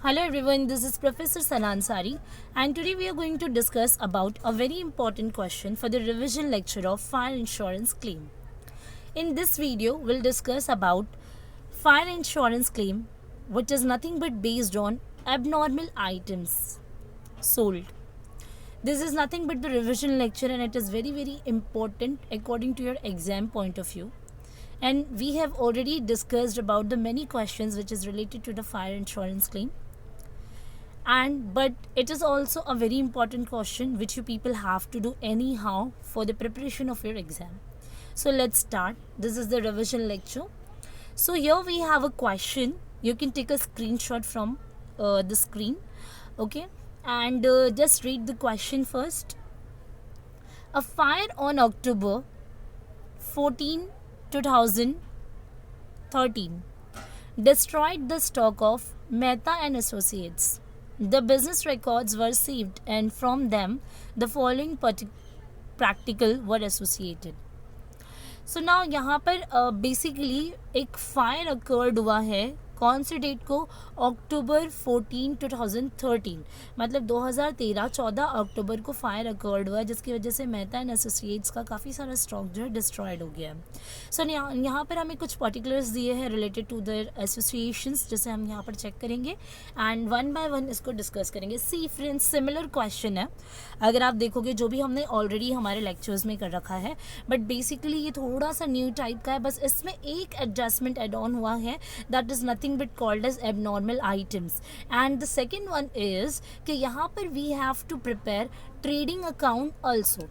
Hello everyone, this is Professor Sanan Sari and today we are going to discuss about a very important question for the revision lecture of fire insurance claim. In this video, we'll discuss about fire insurance claim which is nothing but based on abnormal items sold. This is nothing but the revision lecture and it is very important according to your exam point of view. And we have already discussed about the many questions which is related to the fire insurance claim. But it is also a very important question which you people have to do anyhow for the preparation of your exam. So let's start. This is the revision lecture. So here we have a question. You can take a screenshot from the screen, okay, and just read the question first. A fire on October 14, 2013 destroyed the stock of Mehta and Associates. The business records were saved and from them the following practical were associated. So now यहाँ पर basically एक fire occurred हुआ है कौन से date को अक्टूबर 14, 2013 मतलब 2013 14 अक्टूबर को फायर अकर्ड हुआ जिसकी वजह से मेहता एंड एसोसिएट्स का काफ़ी सारा स्टॉक जो है डिस्ट्रॉयड हो गया है. सो यहाँ पर हमें कुछ पर्टिकुलर्स दिए हैं रिलेटेड टू देयर एसोसिएशंस जैसे हम यहाँ पर चेक करेंगे एंड वन बाय वन इसको डिस्कस करेंगे. सी फ्रेंड्स सिमिलर क्वेश्चन है अगर आप देखोगे जो भी हमने ऑलरेडी हमारे लेक्चर्स में कर रखा है बट बेसिकली ये थोड़ा सा न्यू टाइप का है. बस इसमें एक एडजस्टमेंट एड ऑन हुआ है that is nothing but called as abnormal items and the second one is कि यहाँ पर we have to prepare trading account also.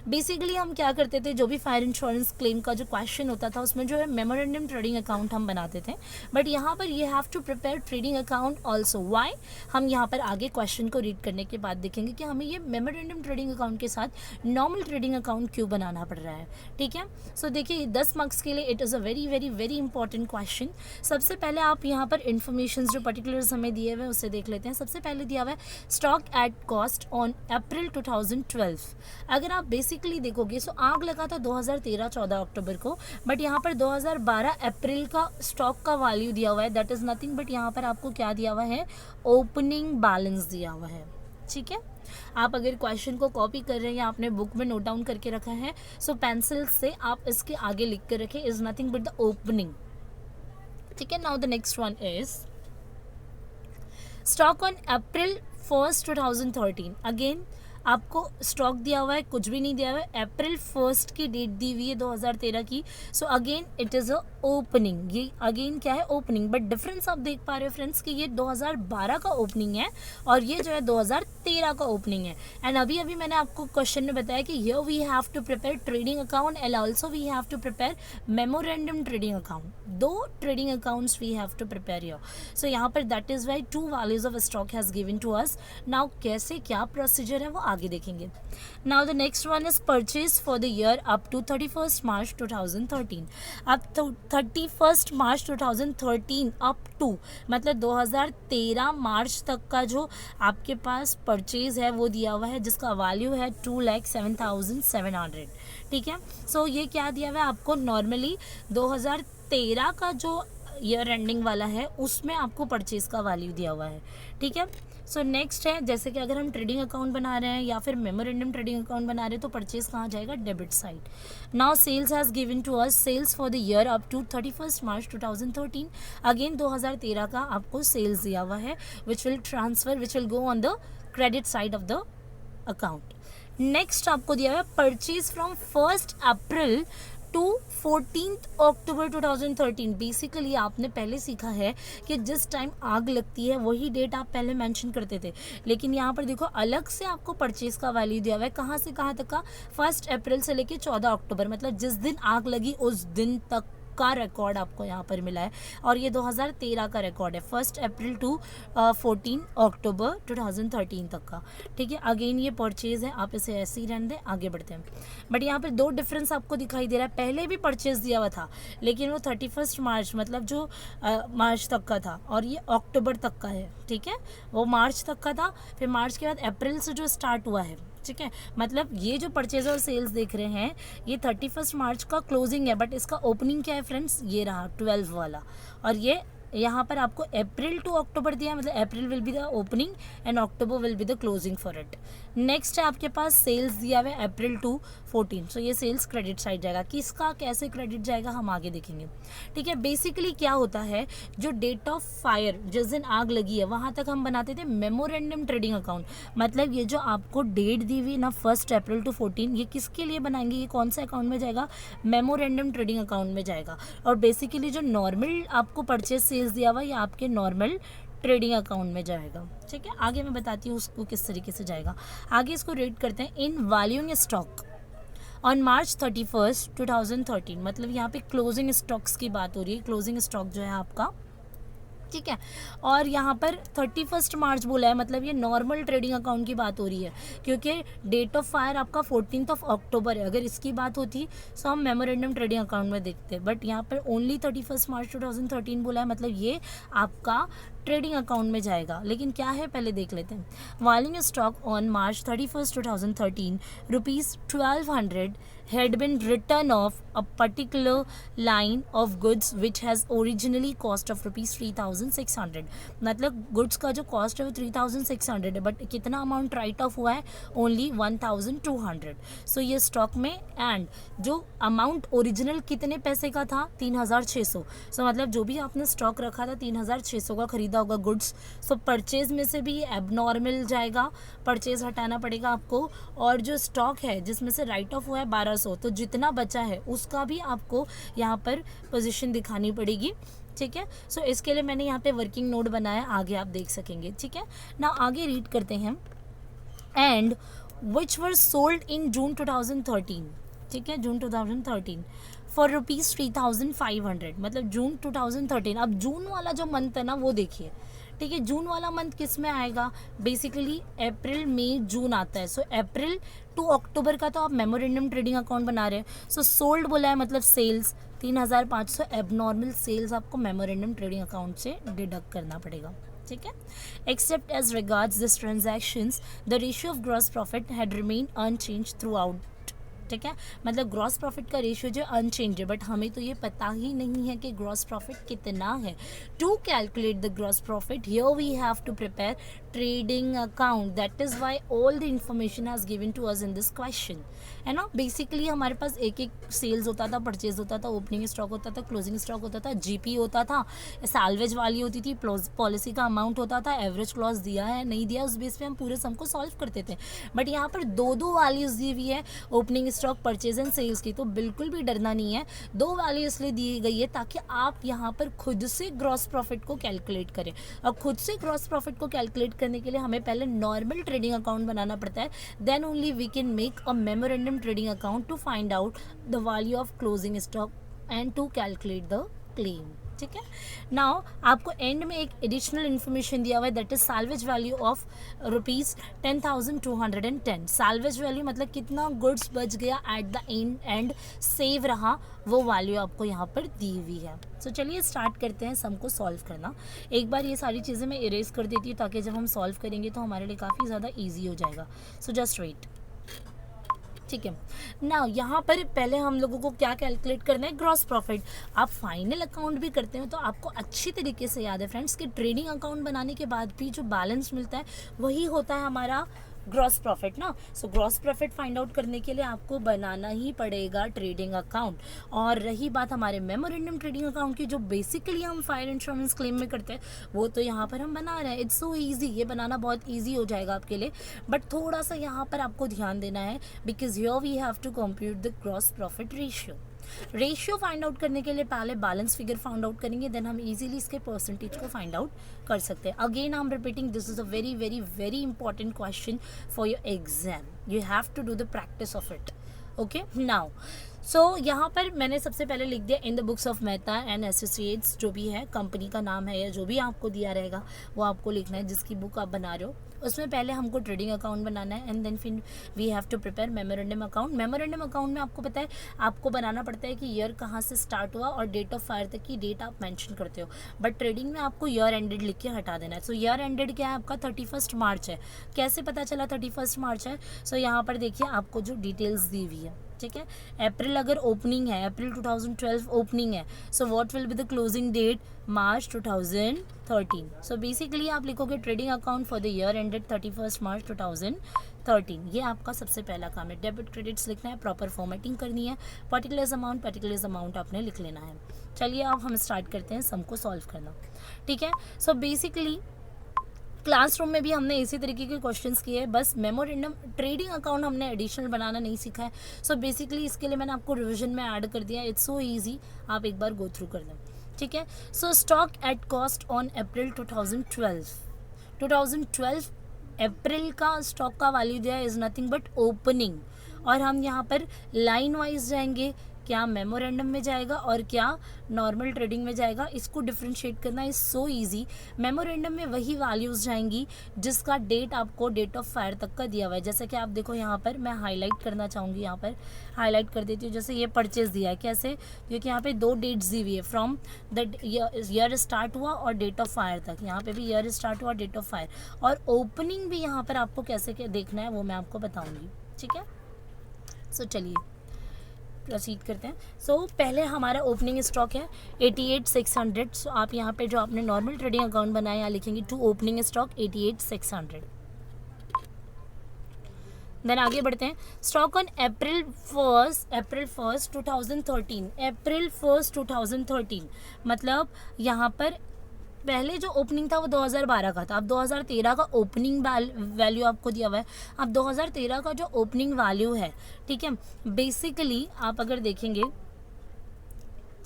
Basically हम क्या करते थे जो भी फायर इंश्योरेंस क्लेम का जो क्वेश्चन होता था उसमें जो है मेमोरेंडम ट्रेडिंग अकाउंट हम बनाते थे बट यहाँ पर ये have to prepare trading account also. Why हम यहाँ पर आगे क्वेश्चन को रीड करने के बाद देखेंगे कि हमें ये मेमोरेंडम ट्रेडिंग अकाउंट के साथ नॉर्मल ट्रेडिंग अकाउंट क्यों बनाना पड़ रहा है. ठीक है. सो देखिए 10 मार्क्स के लिए it is a very important question. सबसे पहले आप यहाँ पर इन्फॉर्मेशन जो पर्टिकुलर्स हमें दिए हुए हैं उससे देख लेते हैं. सबसे पहले दिया हुआ है stock at cost on April 2012. अगर आप बेसिकली देखोगे सो आग लगा था 2013 14 अक्टूबर को बट यहाँ पर 2012 अप्रैल का स्टॉक का वैल्यू दिया हुआ है दैट इज़ नथिंग बट यहाँ पर आपको क्या दिया हुआ है ओपनिंग बैलेंस दिया हुआ है. ठीक है. आप अगर क्वेश्चन को कॉपी कर रहे हैं या आपने बुक में नोट डाउन करके रखा है सो पेंसिल से आप इसके आगे लिख कर रखें is nothing but the opening. ठीक है. Now the next one is stock on April 1, 2013. Again आपको स्टॉक दिया हुआ है कुछ भी नहीं दिया हुआ है अप्रैल 1 की डेट दी हुई है 2013 की. So again it is a opening. ये अगेन क्या है ओपनिंग बट डिफरेंस आप देख पा रहे हो फ्रेंड्स कि ये 2012 का ओपनिंग है और ये जो है 2013 का ओपनिंग है. एंड अभी मैंने आपको क्वेश्चन में बताया कि here we have to prepare trading account and also we have to prepare memorandum trading account. 2 trading accounts we have to prepare here. So यहाँ पर that is why 2 values of stock has given to us. Now कैसे क्या procedure है वो आगे देखेंगे. Now the next one is purchase for the year up to 31 March 2013. अब 31 March 2013 up to मतलब 2013 मार्च तक का जो आपके पास परचेज है वो दिया हुआ है जिसका वैल्यू है 2,07,700. ठीक है. सो ये क्या दिया हुआ है आपको नॉर्मली 2013 का जो ईयर एंडिंग वाला है उसमें आपको परचेज का वैल्यू दिया हुआ है. ठीक है. सो नेक्स्ट है जैसे कि अगर हम ट्रेडिंग अकाउंट बना रहे हैं या फिर मेमोरेंडम ट्रेडिंग अकाउंट बना रहे हैं तो परचेज कहाँ जाएगा debit side. Now sales has given to us sales for the year up to 31 March 2013. Again 2013 का आपको सेल्स दिया हुआ है which will go on the credit side of the account. Next आपको दिया हुआ है purchase from 1 April to 14 October 2013. Basically आपने पहले सीखा है कि जिस टाइम आग लगती है वही डेट आप पहले मेंशन करते थे लेकिन यहाँ पर देखो अलग से आपको परचेज का वैल्यू दिया हुआ है कहाँ से कहाँ तक का 1 अप्रैल से लेके 14 अक्टूबर मतलब जिस दिन आग लगी उस दिन तक का रिकॉर्ड आपको यहाँ पर मिला है और ये 2013 का रिकॉर्ड है 1 अप्रैल टू 14 अक्टूबर 2013 तक का. ठीक है. अगेन ये परचेज है आप इसे ऐसे ही रहने दें आगे बढ़ते हैं. बट यहाँ पर 2 डिफरेंस आपको दिखाई दे रहा है. पहले भी परचेज दिया हुआ था लेकिन वो 31 मार्च मतलब जो मार्च तक का था और ये अक्टूबर तक का है. ठीक है. वो मार्च तक का था फिर मार्च के बाद अप्रैल से जो स्टार्ट हुआ है. ठीक है. मतलब ये जो परचेज और सेल्स देख रहे हैं ये 31 मार्च का क्लोजिंग है बट इसका ओपनिंग क्या है फ्रेंड्स ये रहा 12 वाला और ये यहाँ पर आपको अप्रैल टू अक्टूबर दिया है, मतलब अप्रैल will be the opening and October will be the closing for it. Next है आपके पास सेल्स दिया हुआ है अप्रैल टू 14, सो ये सेल्स क्रेडिट साइड जाएगा। किसका कैसे क्रेडिट जाएगा हम आगे देखेंगे, ठीक है। बेसिकली क्या होता है, जो डेट ऑफ फायर जिस दिन आग लगी है वहाँ तक हम बनाते थे मेमोरेंडम ट्रेडिंग अकाउंट। मतलब ये जो आपको डेट दी हुई ना 1 अप्रैल टू 14, ये किसके लिए बनाएंगे, ये कौन से अकाउंट में जाएगा, मेमोरेंडम ट्रेडिंग अकाउंट में जाएगा। और बेसिकली जो नॉर्मल आपको परचेज सेल्स दिया हुआ ये आपके नॉर्मल ट्रेडिंग अकाउंट में जाएगा, ठीक है। आगे मैं बताती हूँ उसको किस तरीके से जाएगा। आगे इसको रेट करते हैं इन वैल्यूइंग स्टॉक ऑन March 31, 2013, मतलब यहाँ पे क्लोजिंग स्टॉक्स की बात हो रही है, क्लोजिंग स्टॉक जो है आपका, ठीक है। और यहाँ पर 31 मार्च बोला है, मतलब ये नॉर्मल ट्रेडिंग अकाउंट की बात हो रही है, क्योंकि डेट ऑफ फायर आपका 14 अक्टूबर है। अगर इसकी बात होती तो हम मेमोरेंडम ट्रेडिंग अकाउंट में देखते, बट यहाँ पर ओनली 31 मार्च 2013 बोला है, मतलब ये आपका ट्रेडिंग अकाउंट में जाएगा। लेकिन क्या है पहले देख लेते हैं। Valuing stock on March 31, 2013, ₹1200 had been written off a particular line of goods which has originally cost of ₹3,600। मतलब गुड्स का जो कॉस्ट है वो 3,600 है, बट कितना अमाउंट राइट ऑफ हुआ है, ओनली 1,200। सो ये स्टॉक में, एंड जो अमाउंट ओरिजिनल कितने पैसे का था, 3,600। सो मतलब जो भी आपने स्टॉक रखा था 3,600 का खरीदा होगा गुड्स, सो परचेज में से भी एबनॉर्मल जाएगा, परचेज हटाना पड़ेगा आपको। और जो स्टॉक है जिसमें से राइट ऑफ हुआ है 1,200, तो जितना बचा है उसका भी आपको यहाँ पर पोजीशन दिखानी पड़ेगी, ठीक है। सो इसके लिए मैंने यहाँ पे वर्किंग नोट बनाया, आगे आप देख सकेंगे, ठीक है ना। आगे रीड करते हैं, and which were sold in जून 2013, ठीक है, जून 2013 फॉर ₹3,500, मतलब जून 2013। अब जून वाला जो मंथ है ना वो देखिए, ठीक है। जून वाला मंथ किस में आएगा, बेसिकली अप्रैल मई जून आता है। सो अप्रैल टू अक्टूबर का तो आप मेमोरेंडम ट्रेडिंग अकाउंट बना रहे हैं। सो सोल्ड बोला है मतलब सेल्स 3,500 एबनॉर्मल सेल्स आपको मेमोरेंडम ट्रेडिंग अकाउंट से डिडक्ट करना पड़ेगा, ठीक है। Except as regards this transactions the ratio of gross profit had remain unchange throughout, ठीक है। मतलब ग्रॉस प्रॉफिट का रेशियो जो अनचेंज है, बट हमें तो ये पता ही नहीं है कि ग्रॉस प्रॉफिट कितना है। To calculate the gross profit here we have to prepare trading account, that is why all the information has given to us in this question, है ना। बेसिकली हमारे पास एक एक सेल्स होता था, परचेज होता था, ओपनिंग स्टॉक होता था, क्लोजिंग स्टॉक होता था, जीपी होता था, सैल्वेज वाली होती थी, पॉलिसी का अमाउंट होता था, एवरेज क्लॉज दिया है नहीं दिया, उस बेस पे हम पूरे सम को सॉल्व करते थे। बट यहाँ पर दो वैल्यूज दी हुई है, opening stock, purchase and sales की, तो बिल्कुल भी डरना नहीं है। दो वैल्यू इसलिए दी गई है ताकि आप यहाँ पर खुद से ग्रॉस प्रॉफिट को कैलकुलेट करें। और खुद से ग्रॉस प्रॉफिट को कैलकुलेट करने के लिए हमें पहले नॉर्मल ट्रेडिंग अकाउंट बनाना पड़ता है, then only we can make a memorandum trading account to find out the value of closing stock and to calculate the claim, ठीक है। नाउ आपको एंड में एक एडिशनल इन्फॉर्मेशन दिया हुआ है, that is salvage value of ₹10,210। Salvage value मतलब कितना गुड्स बच गया एट द एंड सेव रहा, वो वैल्यू आपको यहाँ पर दी हुई है। सो चलिए स्टार्ट करते हैं सम को सॉल्व करना। एक बार ये सारी चीज़ें मैं इरेज कर देती हूँ ताकि जब हम सॉल्व करेंगे तो हमारे लिए काफ़ी ज़्यादा ईजी हो जाएगा। सो जस्ट वेट, ठीक है ना। यहाँ पर पहले हम लोगों को क्या कैलकुलेट करना है, ग्रॉस प्रॉफिट। आप फाइनल अकाउंट भी करते हो तो आपको अच्छी तरीके से याद है फ्रेंड्स कि ट्रेडिंग अकाउंट बनाने के बाद भी जो बैलेंस मिलता है वही होता है हमारा ग्रॉस प्रॉफिट ना। So gross profit find out करने के लिए आपको बनाना ही पड़ेगा ट्रेडिंग अकाउंट। और रही बात हमारे मेमोरेंडम ट्रेडिंग अकाउंट की, जो बेसिकली हम फायर इंश्योरेंस क्लेम में करते हैं, वो तो यहाँ पर हम बना रहे हैं। इट्स सो ईजी, ये बनाना बहुत ईजी हो जाएगा आपके लिए, बट थोड़ा सा यहाँ पर आपको ध्यान देना है, because here we have to compute the gross profit ratio find out करने के लिए पहले बैलेंस फिगर फाइंड आउट करेंगे, देन हम इजीली इसके परसेंटेज को फाइंड आउट कर सकते हैं। Again I am repeating, this is a very very very important question for your exam, you have to do the practice of it, okay. Now so यहाँ पर मैंने सबसे पहले लिख दिया in the books of Mehta and associates, जो भी है कंपनी का नाम है या जो भी आपको दिया रहेगा वो आपको लिखना है, जिसकी बुक आप बना रहे हो। उसमें पहले हमको ट्रेडिंग अकाउंट बनाना है एंड देन फिर we have to prepare memorandum account. Memorandum account में आपको पता है आपको बनाना पड़ता है कि ईयर कहाँ से स्टार्ट हुआ और डेट ऑफ फायर तक की डेट आप मेंशन करते हो, बट ट्रेडिंग में आपको ईयर एंडेड लिख के हटा देना है। सो ईयर एंडेड क्या है आपका 31 मार्च है। कैसे पता चला 31 मार्च है? सो यहाँ पर देखिए आपको जो डिटेल्स दी हुई है, ठीक है। अप्रैल अगर ओपनिंग है, अप्रैल 2012 ओपनिंग है, so what will be the closing date, March 2013। So basically आप लिखोगे trading account for the year ended 31 March 2013। ये आपका सबसे पहला काम है। डेबिट क्रेडिट्स लिखना है, प्रॉपर फॉर्मेटिंग करनी है, पर्टिकुलर्स अमाउंट आपने लिख लेना है। चलिए अब हम स्टार्ट करते हैं सम को सॉल्व करना, ठीक है। सो बेसिकली क्लासरूम में भी हमने इसी तरीके के क्वेश्चंस किए हैं, बस मेमोरेंडम ट्रेडिंग अकाउंट हमने एडिशनल बनाना नहीं सीखा है। सो बेसिकली इसके लिए मैंने आपको रिवीजन में ऐड कर दिया, इट्स सो इजी, आप एक बार गो थ्रू कर दें, ठीक है। सो stock at cost on April 2012 अप्रैल का स्टॉक का वैल्यू दिया इज़ नथिंग बट ओपनिंग, और हम यहाँ पर लाइन वाइज जाएंगे, क्या मेमोरेंडम में जाएगा और क्या नॉर्मल ट्रेडिंग में जाएगा, इसको डिफ्रेंशिएट करना इज़ सो इजी। मेमोरेंडम में वही वैल्यूज़ जाएंगी जिसका डेट आपको डेट ऑफ फायर तक का दिया हुआ है। जैसे कि आप देखो यहाँ पर मैं हाईलाइट करना चाहूँगी, यहाँ पर हाईलाइट कर देती हूँ। जैसे ये परचेज दिया है, कैसे, क्योंकि यहाँ पे 2 डेट्स दी हुई है, फ्रॉम द ईयर स्टार्ट हुआ और डेट ऑफ फायर तक। यहाँ पे भी ईयर स्टार्ट हुआ, डेट ऑफ फायर, और ओपनिंग भी यहाँ पर आपको कैसे देखना है वो मैं आपको बताऊँगी, ठीक है। सो चलिए प्रोसीड करते हैं। सो पहले हमारा ओपनिंग स्टॉक है 88,600। सो आप यहाँ पे जो आपने नॉर्मल ट्रेडिंग अकाउंट बनाया यहाँ लिखेंगे टू ओपनिंग स्टॉक 88,600। देन आगे बढ़ते हैं। स्टॉक ऑन अप्रैल 1 2013 मतलब यहाँ पर पहले जो ओपनिंग था वो 2012 का था, अब 2013 का ओपनिंग वैल्यू आपको दिया हुआ है। अब 2013 का जो ओपनिंग वैल्यू है, ठीक है, बेसिकली आप अगर देखेंगे,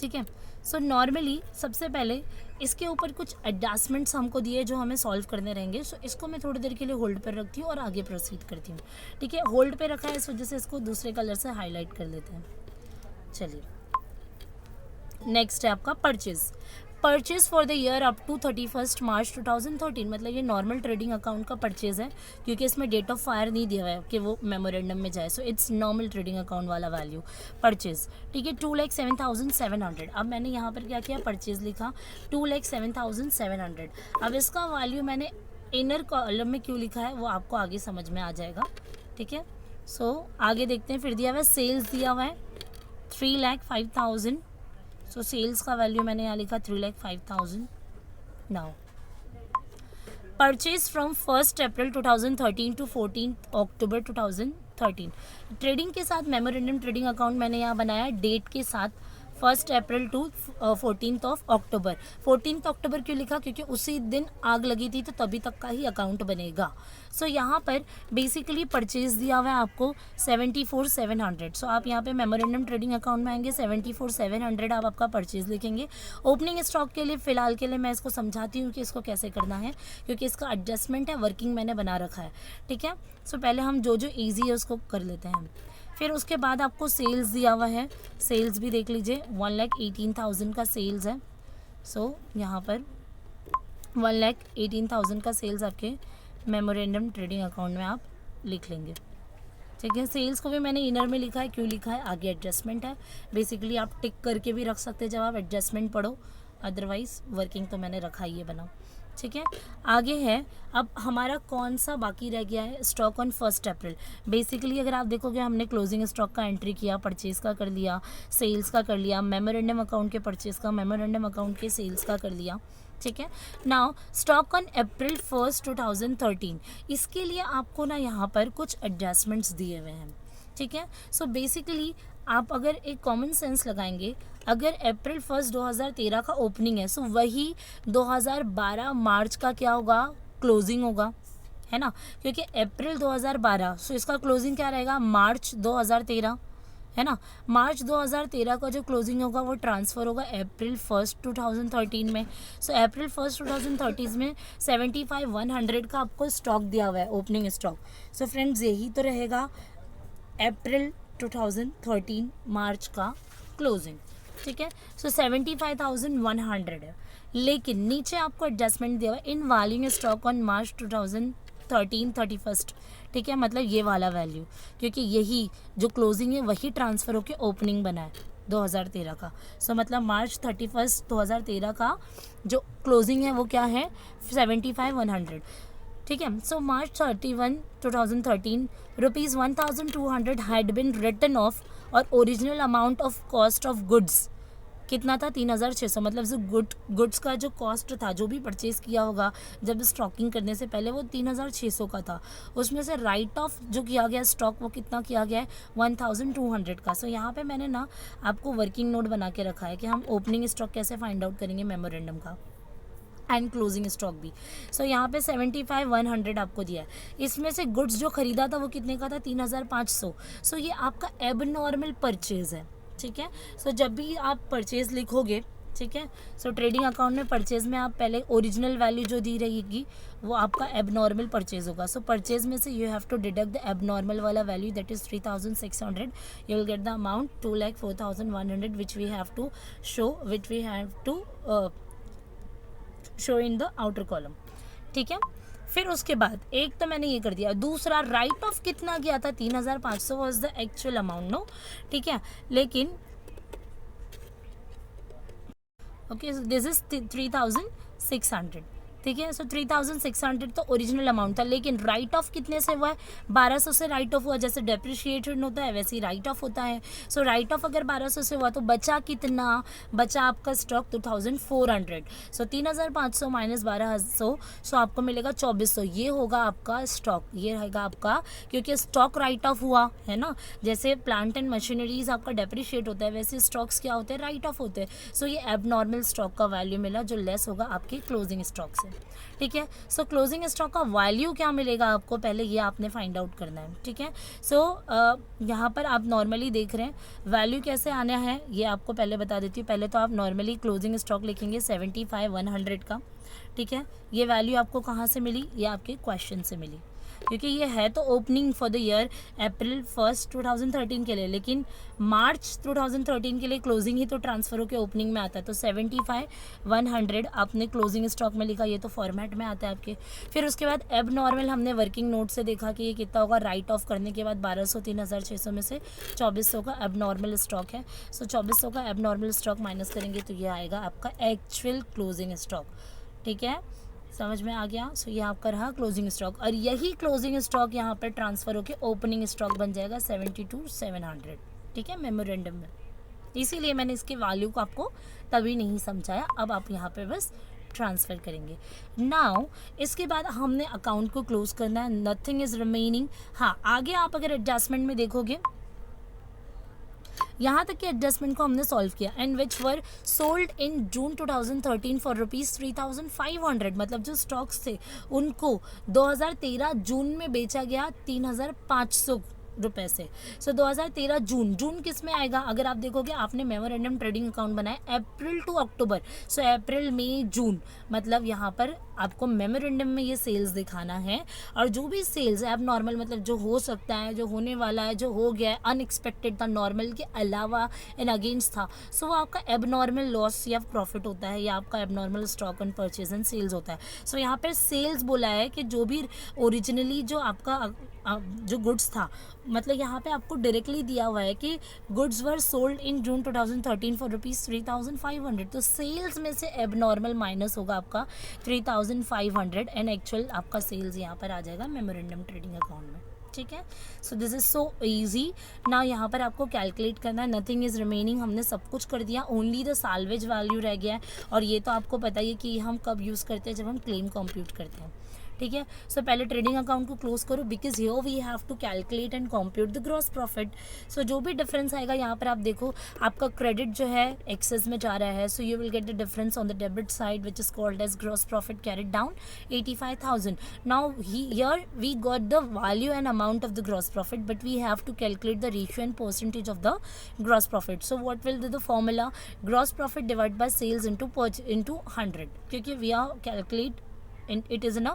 ठीक है। सो नॉर्मली सबसे पहले इसके ऊपर कुछ एडजस्टमेंट्स हमको दिए जो हमें सॉल्व करने रहेंगे। सो इसको मैं थोड़ी देर के लिए होल्ड पर रखती हूँ और आगे प्रोसीड करती हूँ, ठीक है। होल्ड पे रखा है, इस वजह से इसको दूसरे कलर से हाईलाइट कर लेते हैं। चलिए नेक्स्ट है आपका purchase for the year up to 31 March 2013, मतलब ये नॉर्मल ट्रेडिंग अकाउंट का परचेज है, क्योंकि इसमें डेट ऑफ फायर नहीं दिया हुआ है कि वो मेमोरेंडम में जाए। So it's normal trading account वाला वैल्यू परचेज, ठीक है। 2,07,700। अब मैंने यहाँ पर क्या किया, परचेज लिखा 2,07,700। अब इसका वैल्यू मैंने इनर कॉलम में क्यों लिखा है वो आपको आगे समझ में आ जाएगा, ठीक है। सो आगे देखते हैं। फिर दिया हुआ है सेल्स, दिया हुआ है 3,05,000। सो सेल्स का वैल्यू मैंने यहाँ लिखा 3,05,000। Now purchase from 1 April 2013 to 14 October 2013। Trading के साथ मेमोरेंडम ट्रेडिंग अकाउंट मैंने यहाँ बनाया डेट के साथ 1 अप्रैल टू 14 अक्टूबर। 14 अक्टूबर क्यों लिखा, क्योंकि उसी दिन आग लगी थी, तो तभी तक का ही अकाउंट बनेगा। सो यहाँ पर बेसिकली परचेज दिया हुआ है आपको 74,700। सो आप यहाँ पे मेमोरेंडम ट्रेडिंग अकाउंट में आएंगे, 74,700 आप आपका परचेज लिखेंगे। ओपनिंग स्टॉक के लिए फ़िलहाल के लिए मैं इसको समझाती हूँ कि इसको कैसे करना है, क्योंकि इसका एडजस्टमेंट है, वर्किंग मैंने बना रखा है, ठीक है। सो पहले हम जो ईजी है उसको कर लेते हैं। फिर उसके बाद आपको सेल्स दिया हुआ है, सेल्स भी देख लीजिए 1,18,000 का सेल्स है। सो यहाँ पर 1,18,000 का सेल्स आपके मेमोरेंडम ट्रेडिंग अकाउंट में आप लिख लेंगे, ठीक है। सेल्स को भी मैंने इनर में लिखा है, क्यों लिखा है, आगे एडजस्टमेंट है। बेसिकली आप टिक करके भी रख सकते हैं जब आप एडजस्टमेंट पढ़ो, अदरवाइज वर्किंग तो मैंने रखा ही है बना, ठीक है। आगे है अब हमारा कौन सा बाकी रह गया है, स्टॉक ऑन 1 अप्रैल। बेसिकली अगर आप देखोगे हमने क्लोजिंग स्टॉक का एंट्री किया, परचेज का कर लिया, सेल्स का कर लिया, मेमोरेंडम अकाउंट के परचेज का, मेमोरेंडम अकाउंट के सेल्स का कर लिया, ठीक है। नाउ स्टॉक ऑन अप्रैल 1 2013, इसके लिए आपको ना यहाँ पर कुछ एडजस्टमेंट्स दिए हुए हैं, ठीक है। सो बेसिकली आप अगर एक कॉमन सेंस लगाएंगे, अगर अप्रैल 1 2013 का ओपनिंग है, सो वही 2012 मार्च का क्या होगा, क्लोजिंग होगा, है ना, क्योंकि अप्रैल 2012, सो इसका क्लोजिंग क्या रहेगा, मार्च 2013, है ना। मार्च 2013 का जो क्लोजिंग होगा वो ट्रांसफ़र होगा अप्रैल 1 2013 में। सो अप्रैल 1 2013 में 75,100 का आपको स्टॉक दिया हुआ है, ओपनिंग स्टॉक। सो फ्रेंड्स यही तो रहेगा अप्रैल 2013 मार्च का क्लोजिंग, ठीक है। सो 75,100 है, लेकिन नीचे आपको एडजस्टमेंट दिया हुआ है इन वैल्यूइंग स्टॉक ऑन मार्च 2013 31, ठीक है, मतलब ये वाला वैल्यू, क्योंकि यही जो क्लोजिंग है वही ट्रांसफ़र होकर ओपनिंग बना है 2013 का। सो मतलब मार्च 31 2013 का जो क्लोजिंग है वो क्या है 75,100, ठीक है। So March 31, 2013 rupees 1200 had been written off और original amount of cost of goods कितना था 3600, मतलब जो गुड्स का जो कॉस्ट था, जो भी परचेज किया होगा जब स्टॉकिंग करने से पहले, वो 3600 का था। उसमें से राइट ऑफ जो किया गया स्टॉक वो कितना किया गया है 1200 का। सो यहाँ पे मैंने ना आपको वर्किंग नोट बना के रखा है कि हम ओपनिंग स्टॉक कैसे फाइंड आउट करेंगे मेमोरेंडम का, एंड क्लोजिंग स्टॉक भी। सो यहाँ पे 75,100 आपको दिया है। इसमें से गुड्स जो खरीदा था वो कितने का था 3,500। सो ये आपका एब नॉर्मल परचेज है, ठीक है। सो जब भी आप परचेज लिखोगे, ठीक है, सो ट्रेडिंग अकाउंट में परचेज में आप पहले ओरिजिनल वैल्यू जो दी रहेगी वो आपका एब नॉर्मल परचेज होगा। सो परचेज में से you have to deduct the abnormal वाला value, that is 3,600। You will get the amount 2,04,100 which we have to show in the outer column, ठीक है। फिर उसके बाद एक तो मैंने ये कर दिया, दूसरा राइट ऑफ कितना गया था 3,500 was the actual amount, no, ठीक है। लेकिन ओके, दिस इज 3,600, ठीक है। सो 3,600 तो ओरिजिनल अमाउंट था, लेकिन राइट ऑफ कितने से हुआ है 1200 से राइट ऑफ हुआ। जैसे डेप्रिशिएशन होता है वैसे ही राइट ऑफ होता है। सो राइट ऑफ अगर 1200 से हुआ तो बचा कितना, बचा आपका स्टॉक 2,400। सो 3,500 माइनस 1,200, सो आपको मिलेगा 2,400। ये होगा आपका स्टॉक, ये रहेगा आपका, क्योंकि स्टॉक राइट ऑफ हुआ है ना। जैसे प्लांट एंड मशीनरीज आपका डेप्रिशिएट होता है, वैसे स्टॉक्स क्या होते हैं, राइट ऑफ होते हैं। सो ये एबनॉर्मल स्टॉक का वैल्यू मिला जो लेस होगा आपके क्लोजिंग स्टॉक से, ठीक है। सो क्लोजिंग स्टॉक का वैल्यू क्या मिलेगा आपको, पहले ये आपने फाइंड आउट करना है, ठीक है। सो यहाँ पर आप नॉर्मली देख रहे हैं वैल्यू कैसे आना है, ये आपको पहले बता देती हूँ। पहले तो आप नॉर्मली क्लोजिंग स्टॉक लिखेंगे 75,100 का, ठीक है। ये वैल्यू आपको कहाँ से मिली, ये आपके क्वेश्चन से मिली, क्योंकि ये है तो ओपनिंग फॉर द ईयर अप्रैल 1, 2013 के लिए, लेकिन मार्च 2013 के लिए क्लोजिंग ही तो ट्रांसफर होकर ओपनिंग में आता है। तो 75,100 आपने क्लोजिंग स्टॉक में लिखा, ये तो फॉर्मेट में आता है आपके। फिर उसके बाद एब नॉर्मल हमने वर्किंग नोट से देखा कि ये कितना होगा, राइट ऑफ करने के बाद 1,200 3,600 में से 2,400 का एब नॉर्मल स्टॉक है। सो 2,400 का एब नॉर्मल स्टॉक माइनस करेंगे तो ये आएगा आपका एक्चुअल क्लोजिंग स्टॉक, ठीक है। समझ में आ गया। सो ये आपका रहा क्लोजिंग स्टॉक, और यही क्लोजिंग स्टॉक यहाँ पर ट्रांसफर होकर ओपनिंग स्टॉक बन जाएगा 72,700, ठीक है, मेमोरेंडम में। इसीलिए मैंने इसके वैल्यू को आपको तभी नहीं समझाया, अब आप यहाँ पे बस ट्रांसफ़र करेंगे। नाउ इसके बाद हमने अकाउंट को क्लोज करना है, नथिंग इज रिमेनिंग। हाँ, आगे आप अगर एडजस्टमेंट में देखोगे, यहाँ तक के एडजस्टमेंट को हमने सॉल्व किया, and which were sold in June 2013 for ₹3,500, मतलब जो स्टॉक्स थे उनको 2013 जून में बेचा गया 3,500 रुपए से। सो 2013 जून किस में आएगा, अगर आप देखोगे आपने मेमोरेंडम ट्रेडिंग अकाउंट बनाया अप्रैल टू अक्टूबर, सो अप्रैल मई जून, मतलब यहाँ पर आपको मेमोरेंडम में ये सेल्स दिखाना है। और जो भी सेल्स है अब नॉर्मल, मतलब जो हो सकता है, जो होने वाला है, जो हो गया है, अनएक्सपेक्टेड था, नॉर्मल के अलावा इन अगेंस्ट था, सो वो आपका एब नॉर्मल लॉस या प्रॉफिट होता है, या आपका abnormal stock and purchase and sales होता है। सो यहाँ पर सेल्स बोला है कि जो भी ओरिजिनली जो आपका जो गुड्स था, मतलब यहाँ पे आपको डायरेक्टली दिया हुआ है कि goods were sold in June 2013 for ₹3,500, तो सेल्स में से एब नॉर्मल माइनस होगा आपका 3,500 एंड एक्चुअल आपका सेल्स यहाँ पर आ जाएगा मेमोरेंडम ट्रेडिंग अकाउंट में, ठीक है। So this is so easy. ना यहाँ पर आपको कैलकुलेट करना है, नथिंग इज रिमेनिंग, हमने सब कुछ कर दिया, ओनली द साल्वेज वैल्यू रह गया है। और ये तो आपको पता ही है कि हम कब यूज़ करते हैं, जब हम क्लेम कंप्यूट करते हैं, ठीक है। सो पहले ट्रेडिंग अकाउंट को क्लोज करो, because here we have to calculate and compute the gross profit. So जो भी डिफरेंस आएगा यहाँ पर आप देखो, आपका क्रेडिट जो है एक्सेस में जा रहा है, so you will get the difference on the debit side which is called as gross profit carried down 85,000. Now here we got the value and amount of the gross profit, but we have to calculate the ratio and percentage of the gross profit. So what will be the formula? Gross profit divided by sales into 100, क्योंकि we are calculate and it is in a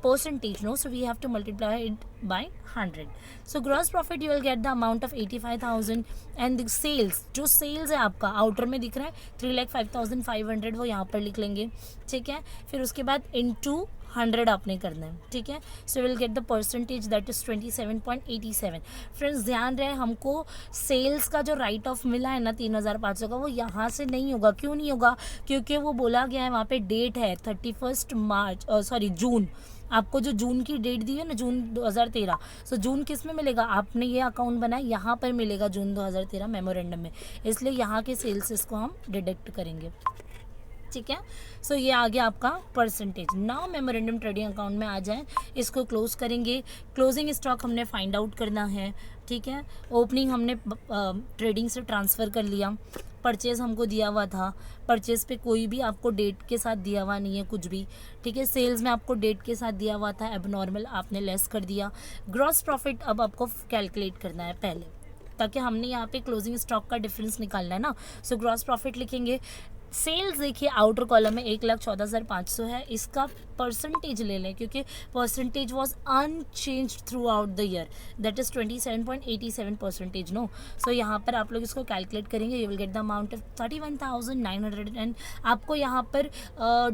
percentage, no, so we have to multiply it by 100. So gross profit you will get the amount of 85,000 and the sales, जो sales है आपका outer में दिख रहा है 3,05,500, वो यहाँ पर लिख लेंगे, ठीक है। फिर उसके बाद into 100 आपने करना है, ठीक है। So will get the percentage that is 27.87। Friends ध्यान रहे, हमको सेल्स का जो राइट ऑफ मिला है ना 3500 का, वो यहाँ से नहीं होगा। क्यों नहीं होगा? क्योंकि वो बोला गया है, वहाँ पे डेट है 31 जून। आपको जो जून की डेट दी है ना, जून 2013, सो जून किस में मिलेगा? आपने ये अकाउंट बनाया, यहाँ पर मिलेगा जून 2013 मेमोरेंडम में, इसलिए यहाँ के सेल्स इसको हम डिडक्ट करेंगे, ठीक है। सो ये आ गया आपका percentage. Now memorandum trading account में आ जाए, इसको क्लोज करेंगे। क्लोजिंग स्टॉक हमने फाइंड आउट करना है, ठीक है। ओपनिंग हमने ट्रेडिंग से ट्रांसफ़र कर लिया। परचेज़ हमको दिया हुआ था, परचेज़ पे कोई भी आपको डेट के साथ दिया हुआ नहीं है कुछ भी, ठीक है। सेल्स में आपको डेट के साथ दिया हुआ था, एबनॉर्मल आपने लेस कर दिया। ग्रॉस प्रॉफिट अब आपको कैलकुलेट करना है पहले, ताकि हमने यहाँ पे क्लोजिंग स्टॉक का डिफरेंस निकालना है ना। सो ग्रॉस प्रॉफिट लिखेंगे। सेल्स देखिए आउटर कॉलम में 1,14,500 है, इसका परसेंटेज ले लें क्योंकि percentage was unchanged throughout the year, that is 27.87% no. So यहाँ पर आप लोग इसको कैलकुलेट करेंगे, you will get the amount of 31,900 and आपको यहाँ पर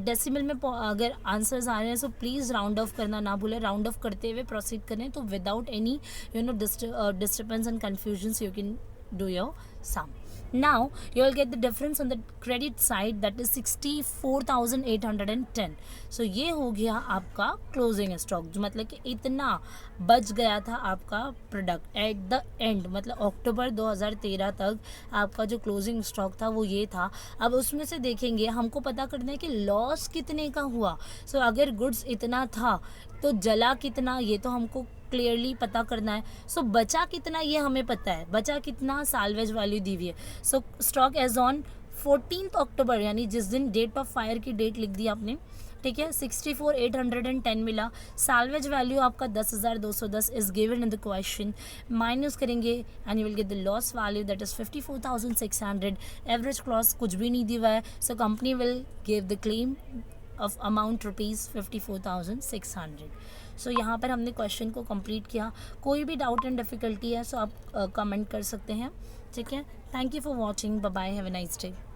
डेसिमल में अगर आंसर्स आ रहे हैं, सो प्लीज़ राउंड ऑफ करना ना भूलें। राउंड ऑफ करते हुए प्रोसीड करें तो without any disturbance and confusions you can do your sum. Now you will get the difference on the credit side, that is 64,810. so ये हो गया आपका क्लोजिंग स्टॉक, जो मतलब कि इतना बच गया था आपका प्रोडक्ट एट द एंड, मतलब अक्टूबर 2013 तक आपका जो क्लोजिंग स्टॉक था वो ये था। अब उसमें से देखेंगे, हमको पता करना है कि लॉस कितने का हुआ। सो अगर गुड्स इतना था तो जला कितना, ये तो हमको क्लियरली पता करना है। सो बचा कितना ये हमें पता है, बचा कितना साल्वेज वैल्यू दी हुई है। सो स्टॉक एज ऑन 14 अक्टूबर, यानी जिस दिन डेट ऑफ फायर की डेट लिख दी आपने, ठीक है, 64,810 मिला। साल्वेज वैल्यू आपका 10,210 is given in the question. Minus करेंगे and you will get the loss value that is 54,600। Average clause कुछ भी नहीं दिया हुआ है, so company will give the claim of amount ₹54,600। So यहाँ पर हमने क्वेश्चन को कंप्लीट किया। कोई भी डाउट एंड डिफ़िकल्टी है सो आप कमेंट कर सकते हैं, ठीक है। Thank you for watching, bye bye, have a nice day.